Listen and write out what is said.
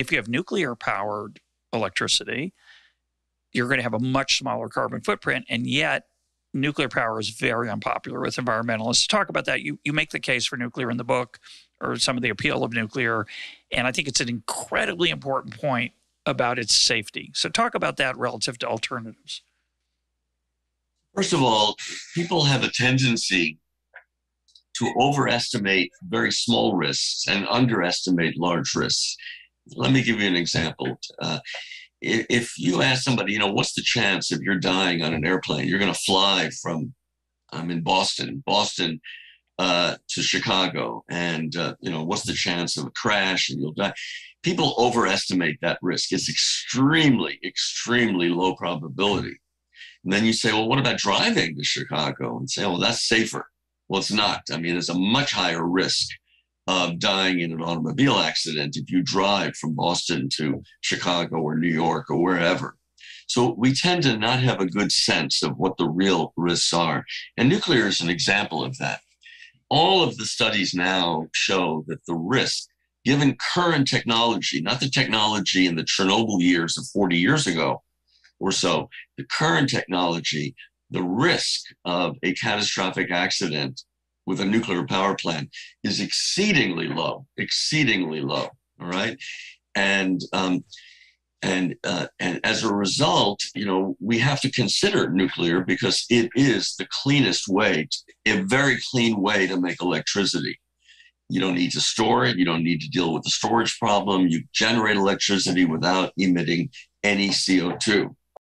if you have nuclear powered electricity, you're going to have a much smaller carbon footprint. And yet nuclear power is very unpopular with environmentalists. Talk about that. You make the case for nuclear in the book, or some of the appeal of nuclear. And I think it's an incredibly important point about its safety. So talk about that relative to alternatives. First of all, people have a tendency to overestimate very small risks and underestimate large risks. Let me give you an example. If you ask somebody, what's the chance if you're dying on an airplane? You're going to fly from, I'm in Boston to Chicago, and what's the chance of a crash and you'll die? People overestimate that risk. It's extremely, extremely low probability. And then you say, well, what about driving to Chicago? And say, well, that's safer. Well, it's not. I mean, there's a much higher risk of dying in an automobile accident if you drive from Boston to Chicago or New York or wherever. So we tend to not have a good sense of what the real risks are. And nuclear is an example of that. All of the studies now show that the risk, given current technology, not the technology in the Chernobyl years of 40 years ago or so, the current technology, the risk of a catastrophic accident with a nuclear power plant is exceedingly low, all right? And as a result, we have to consider nuclear because it is the cleanest way, a very clean way to make electricity. You don't need to store it. You don't need to deal with the storage problem. You generate electricity without emitting any CO2.